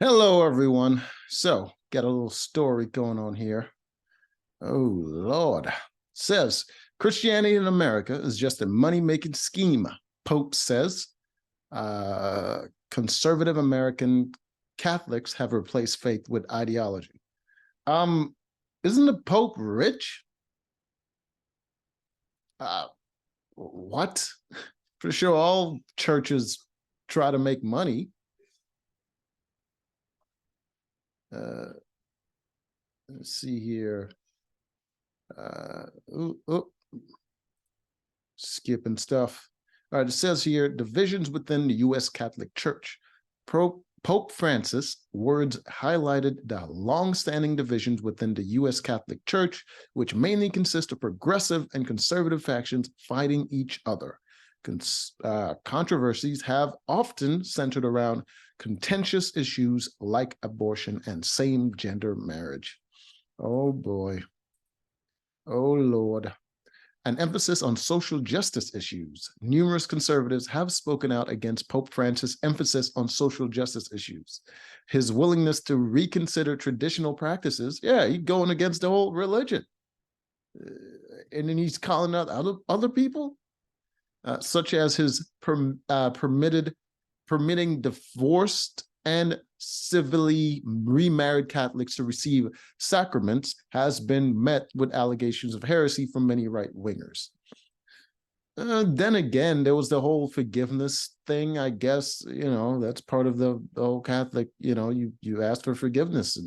Hello, everyone. So, got a little story going on here. Oh, Lord. Says Christianity in America is just a money-making scheme. Pope says conservative American Catholics have replaced faith with ideology. Um, isn't the Pope rich? What? For sure, all churches try to make money. Let's see here. Skipping stuff. All right, it says here, divisions within the U.S. Catholic Church. Pope Francis' words highlighted the long-standing divisions within the U.S. Catholic Church, which mainly consist of progressive and conservative factions fighting each other. Controversies have often centered around contentious issues like abortion and same-gender marriage. Oh, boy. Oh, Lord. An emphasis on social justice issues. Numerous conservatives have spoken out against Pope Francis' emphasis on social justice issues. His willingness to reconsider traditional practices, yeah, he's going against the whole religion. And then he's calling out other people, such as his permitting divorced and civilly remarried Catholics to receive sacraments has been met with allegations of heresy from many right-wingers. Then again, there was the whole forgiveness thing, I guess, that's part of the whole Catholic, you ask for forgiveness,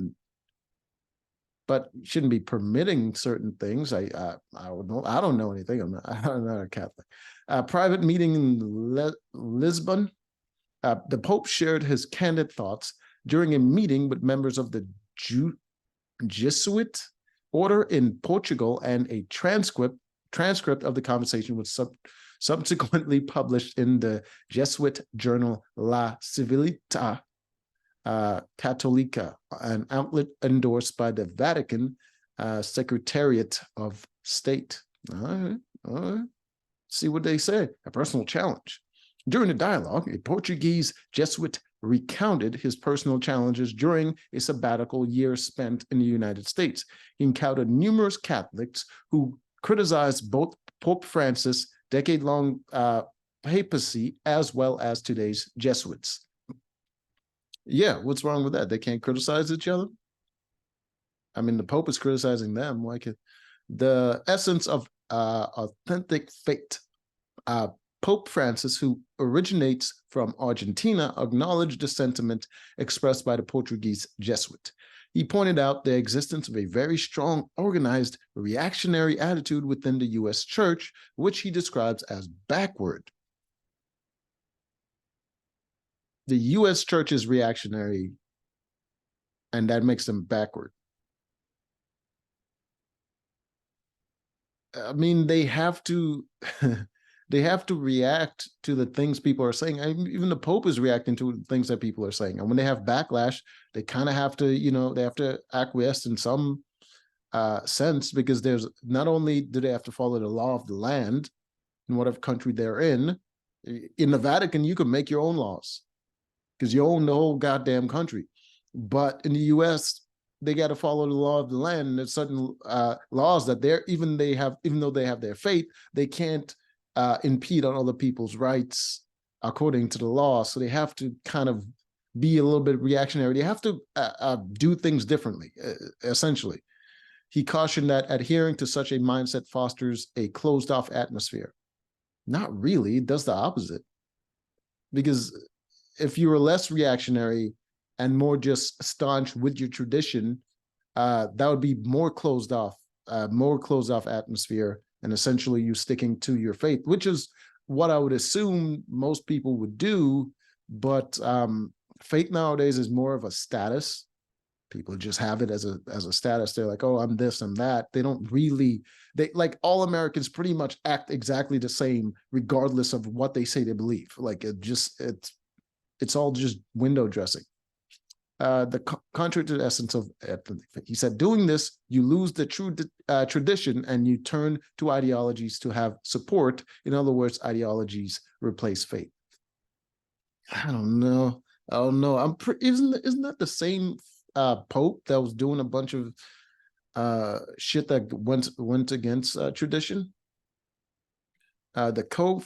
but you shouldn't be permitting certain things. I don't know anything. I'm not a Catholic. Private meeting in Lisbon. The Pope shared his candid thoughts during a meeting with members of the Jesuit order in Portugal, and a transcript of the conversation was subsequently published in the Jesuit journal La Civiltà Católica, an outlet endorsed by the Vatican Secretariat of State. All right. See what they say. A personal challenge. During the dialogue, a Portuguese Jesuit recounted his personal challenges during a sabbatical year spent in the United States. He encountered numerous Catholics who criticized both Pope Francis' decade-long papacy as well as today's Jesuits. Yeah, what's wrong with that? They can't criticize each other? I mean, the Pope is criticizing them. Why can't the essence of authentic faith? Pope Francis, who originates from Argentina, acknowledged the sentiment expressed by the Portuguese Jesuit. He pointed out the existence of a very strong, organized, reactionary attitude within the U.S. Church, which he describes as backward. The U.S. Church is reactionary, and that makes them backward. I mean, they have to... they have to react to the things people are saying. Even the Pope is reacting to the things that people are saying. And when they have backlash, they kind of have to, they have to acquiesce in some sense, because there's not only do they have to follow the law of the land in whatever country they're in the Vatican, you can make your own laws because you own the whole goddamn country. But in the US, they got to follow the law of the land. And there's certain laws that even though they have their faith, they can't impede on other people's rights according to the law. So they have to kind of be a little bit reactionary. They have to do things differently, essentially. He cautioned that adhering to such a mindset fosters a closed-off atmosphere. Not really. It does the opposite. Because if you were less reactionary and more just staunch with your tradition, that would be more closed off atmosphere, and essentially you sticking to your faith, which is what I would assume most people would do. But faith nowadays is more of a status. People just have it as a status. They're like, oh, I'm this, I'm that. They don't really, like all Americans pretty much act exactly the same, regardless of what they say they believe. Like it's all just window dressing. Contrary to the essence of he said, doing this, you lose the true tradition and you turn to ideologies to have support. In other words, ideologies replace faith. I don't know. Oh no, isn't that the same Pope that was doing a bunch of shit that went against tradition? The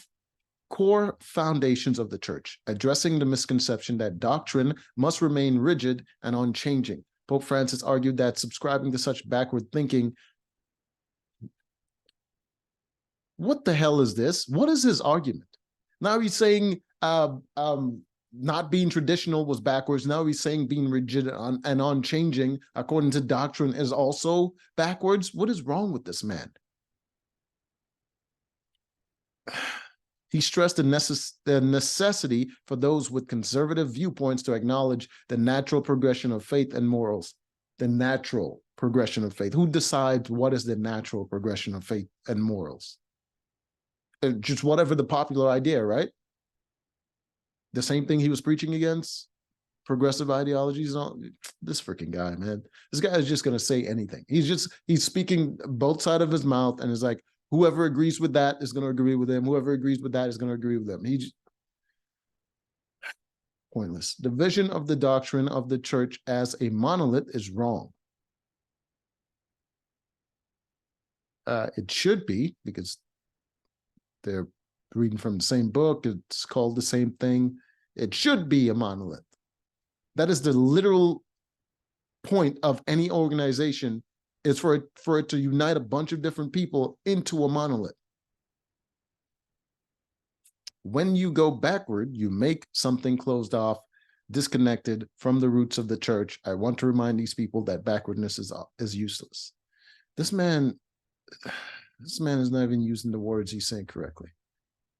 core foundations of the church, addressing the misconception that doctrine must remain rigid and unchanging. Pope Francis argued that subscribing to such backward thinking. What the hell is this? What is his argument? Now he's saying not being traditional was backwards. Now he's saying being rigid and unchanging according to doctrine is also backwards. What is wrong with this man? He stressed the necessity for those with conservative viewpoints to acknowledge the natural progression of faith and morals. The natural progression of faith. Who decides what is the natural progression of faith and morals? Just whatever the popular idea, right? The same thing he was preaching against, progressive ideologies. And all. This freaking guy, man. This guy is just going to say anything. He's speaking both sides of his mouth and is like, whoever agrees with that is going to agree with him. Whoever agrees with that is going to agree with them. Pointless. The vision of the doctrine of the church as a monolith is wrong. It should be, because they're reading from the same book. It's called the same thing. It should be a monolith. That is the literal point of any organization, is for it to unite a bunch of different people into a monolith. When you go backward, you make something closed off, disconnected from the roots of the church. I want to remind these people that backwardness is useless. This man is not even using the words he's saying correctly.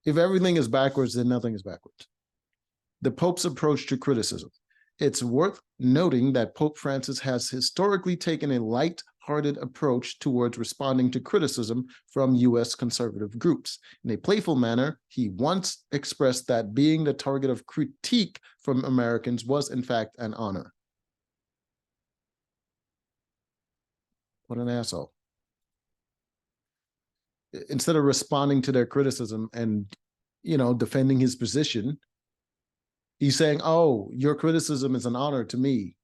If everything is backwards, then nothing is backwards. The Pope's approach to criticism. It's worth noting that Pope Francis has historically taken a light-hearted approach towards responding to criticism from U.S. conservative groups. In a playful manner, he once expressed that being the target of critique from Americans was, in fact, an honor. What an asshole. Instead of responding to their criticism and, defending his position, he's saying, oh, your criticism is an honor to me,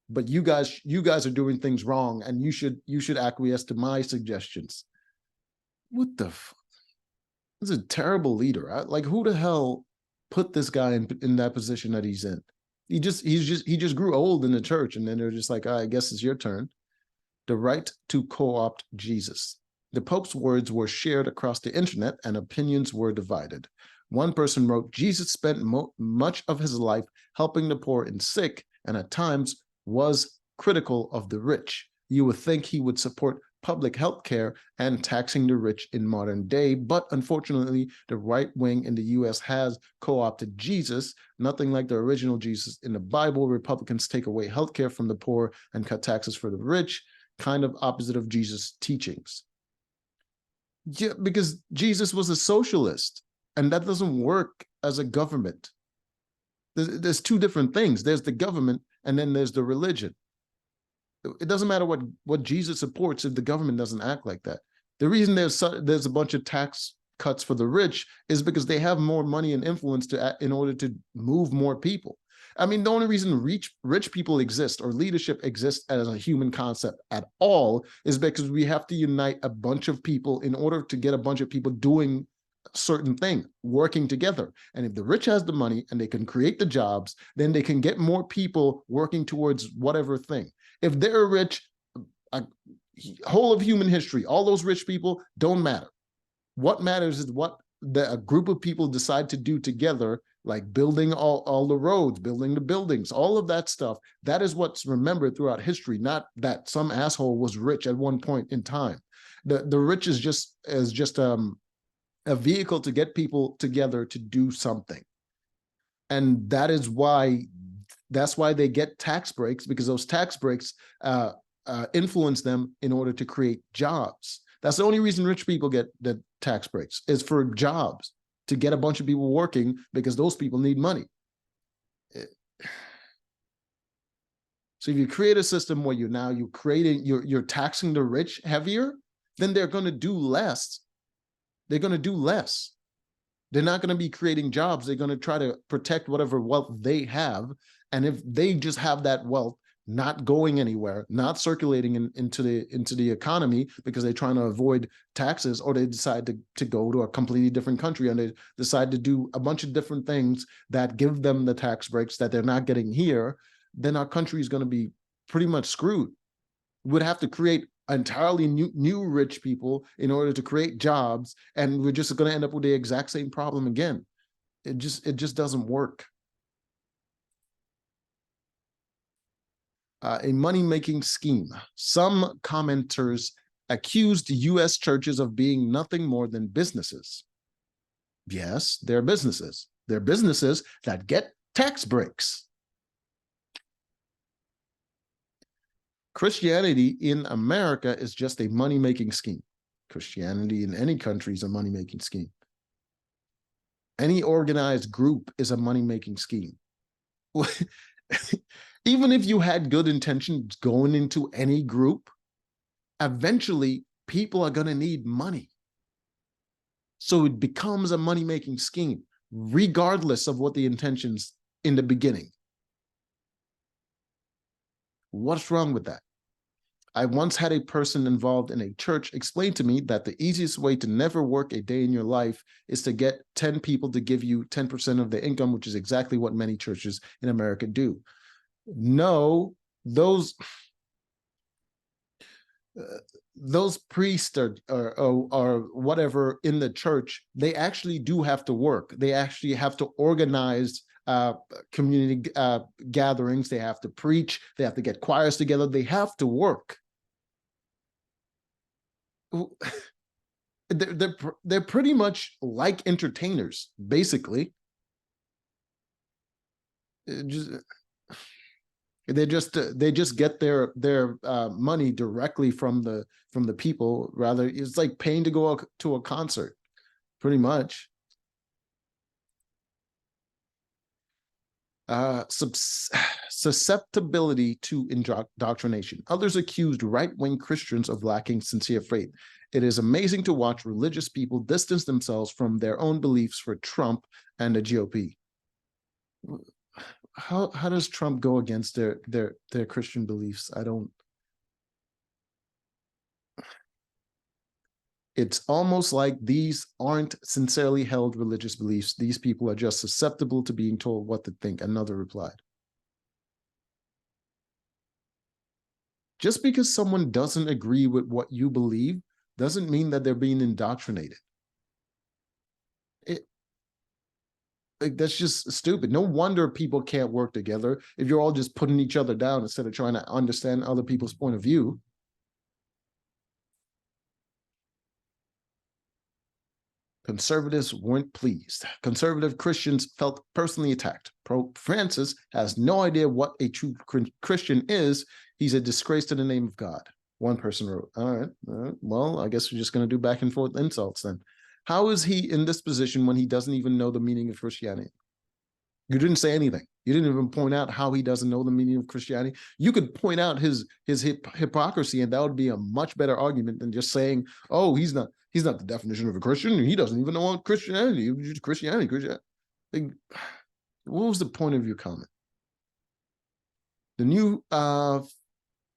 but you guys are doing things wrong, and you should acquiesce to my suggestions. What the fuck? This is a terrible leader. Like, who the hell put this guy in that position that he's in? He just grew old in the church, and then they're just like, I guess it's your turn. The right to co-opt Jesus. The Pope's words were shared across the internet, and opinions were divided. One person wrote, Jesus spent much of his life helping the poor and sick, and at times was critical of the rich. You would think he would support public health care and taxing the rich in modern day, but unfortunately, the right wing in the US has co-opted Jesus. Nothing like the original Jesus in the Bible. Republicans take away health care from the poor and cut taxes for the rich, kind of opposite of Jesus' teachings. Yeah, because Jesus was a socialist, and that doesn't work as a government. There's two different things. There's the government, and then there's the religion. It doesn't matter what Jesus supports if the government doesn't act like that. The reason there's a bunch of tax cuts for the rich is because they have more money and influence in order to move more people. I mean, the only reason rich people exist or leadership exists as a human concept at all is because we have to unite a bunch of people in order to get a bunch of people doing a certain thing, working together. And if the rich has the money and they can create the jobs, then they can get more people working towards whatever thing. If they're rich, whole of human history, all those rich people don't matter. What matters is what a group of people decide to do together, like building all the roads, building the buildings, all of that stuff. That is what's remembered throughout history, not that some asshole was rich at one point in time. The rich is just a vehicle to get people together to do something. And that's why they get tax breaks, because those tax breaks influence them in order to create jobs. That's the only reason rich people get the tax breaks, is for jobs, to get a bunch of people working, because those people need money. So if you create a system where you're taxing the rich heavier, then they're going to do less. They're going to do less. They're not going to be creating jobs. They're going to try to protect whatever wealth they have. And if they just have that wealth not going anywhere, not circulating into the economy because they're trying to avoid taxes, or they decide to go to a completely different country and they decide to do a bunch of different things that give them the tax breaks that they're not getting here, then our country is going to be pretty much screwed. We'd have to create entirely new rich people in order to create jobs, and we're just going to end up with the exact same problem again. It just doesn't work. A money-making scheme. Some commenters accused U.S. churches of being nothing more than businesses. Yes, they're businesses. They're businesses that get tax breaks. Christianity in America is just a money-making scheme. Christianity in any country is a money-making scheme. Any organized group is a money-making scheme. Even if you had good intentions going into any group, eventually people are going to need money. So it becomes a money-making scheme, regardless of what the intentions in the beginning. What's wrong with that? I once had a person involved in a church explain to me that the easiest way to never work a day in your life is to get 10 people to give you 10% of their income, which is exactly what many churches in America do. No, those priests or whatever in the church, they actually do have to work. They actually have to organize community gatherings. They have to preach. They have to get choirs together. They have to work. They're pretty much like entertainers, basically. They just get their money directly from the people. Rather, it's like paying to go to a concert, pretty much. Susceptibility to indoctrination. Others accused right-wing Christians of lacking sincere faith. It is amazing to watch religious people distance themselves from their own beliefs for Trump and the GOP. How does Trump go against their Christian beliefs? I don't. It's almost like these aren't sincerely held religious beliefs. These people are just susceptible to being told what to think, another replied. Just because someone doesn't agree with what you believe doesn't mean that they're being indoctrinated. That's just stupid. No wonder people can't work together if you're all just putting each other down instead of trying to understand other people's point of view. Conservatives weren't pleased. Conservative Christians felt personally attacked. Pope Francis has no idea what a true Christian is. He's a disgrace to the name of God. One person wrote, all right, well, I guess we're just going to do back and forth insults then. How is he in this position when he doesn't even know the meaning of Christianity? You didn't say anything. You didn't even point out how he doesn't know the meaning of Christianity. You could point out his hypocrisy, and that would be a much better argument than just saying, oh, he's not the definition of a Christian. He doesn't even know what Christianity. Christianity. Like, what was the point of your comment? The new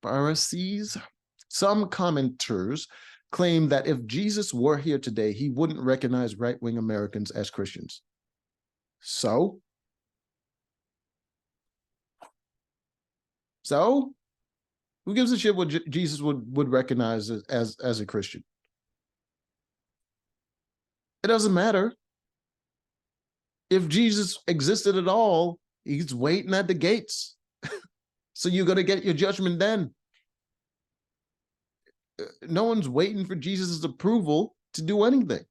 Pharisees. Some commenters claim that if Jesus were here today, he wouldn't recognize right-wing Americans as Christians. So who gives a shit what Jesus would recognize as a Christian? It doesn't matter. If Jesus existed at all, he's waiting at the gates. So you're going to get your judgment then. No one's waiting for Jesus's approval to do anything.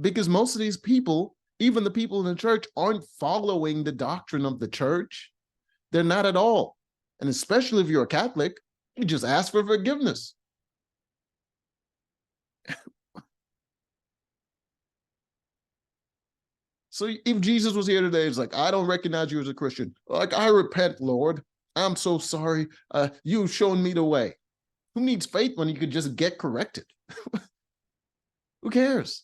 Because most of these people, even the people in the church, aren't following the doctrine of the church. They're not at all. And especially if you're a Catholic, you just ask for forgiveness. So if Jesus was here today, it's like, I don't recognize you as a Christian. Like, I repent, Lord. I'm so sorry. You've shown me the way. Who needs faith when you could just get corrected? Who cares?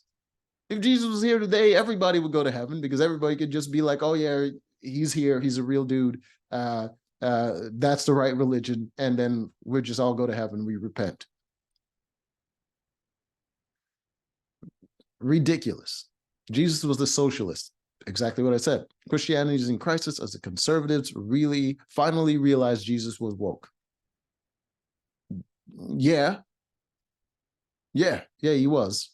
If Jesus was here today, everybody would go to heaven because everybody could just be like, oh yeah, he's here, he's a real dude. That's the right religion, and then we just all go to heaven, we repent. Ridiculous. Jesus was the socialist. Exactly what I said. Christianity is in crisis as the conservatives really finally realized Jesus was woke. Yeah, he was.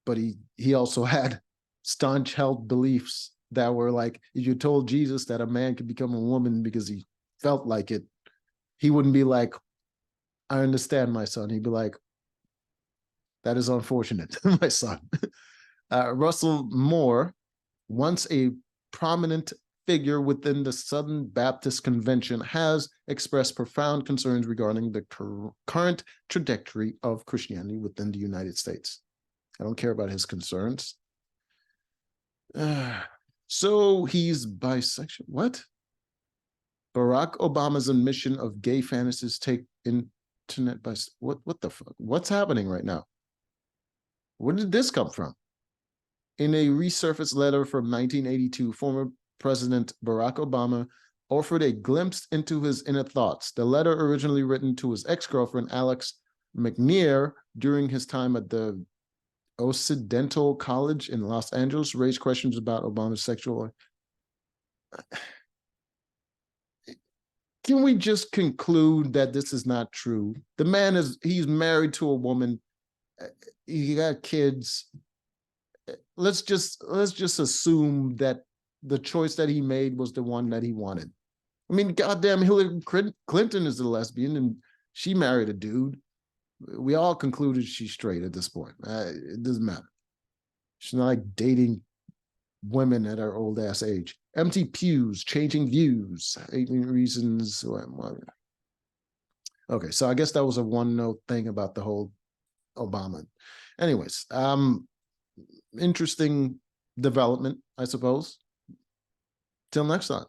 But he also had staunch held beliefs that were like, if you told Jesus that a man could become a woman because he felt like it, he wouldn't be like, I understand, my son. He'd be like, that is unfortunate, my son. Russell Moore, once a prominent figure within the Southern Baptist Convention, has expressed profound concerns regarding the current trajectory of Christianity within the United States. I don't care about his concerns. So he's bisexual. What? Barack Obama's admission of gay fantasies take internet by what the fuck? What's happening right now? Where did this come from? In a resurfaced letter from 1982, former President Barack Obama offered a glimpse into his inner thoughts. The letter, originally written to his ex-girlfriend, Alex McNear, during his time at the Occidental College in Los Angeles, raised questions about Obama's sexual. Can we just conclude that this is not true? The man he's married to a woman. He got kids. Let's just assume that the choice that he made was the one that he wanted. I mean, goddamn, Hillary Clinton is a lesbian and she married a dude. We all concluded she's straight at this point. It doesn't matter. She's not like dating women at her old ass age. Empty pews, changing views, 18 reasons. Okay, so I guess that was a one note thing about the whole Obama. Anyways, interesting development, I suppose. Till next time.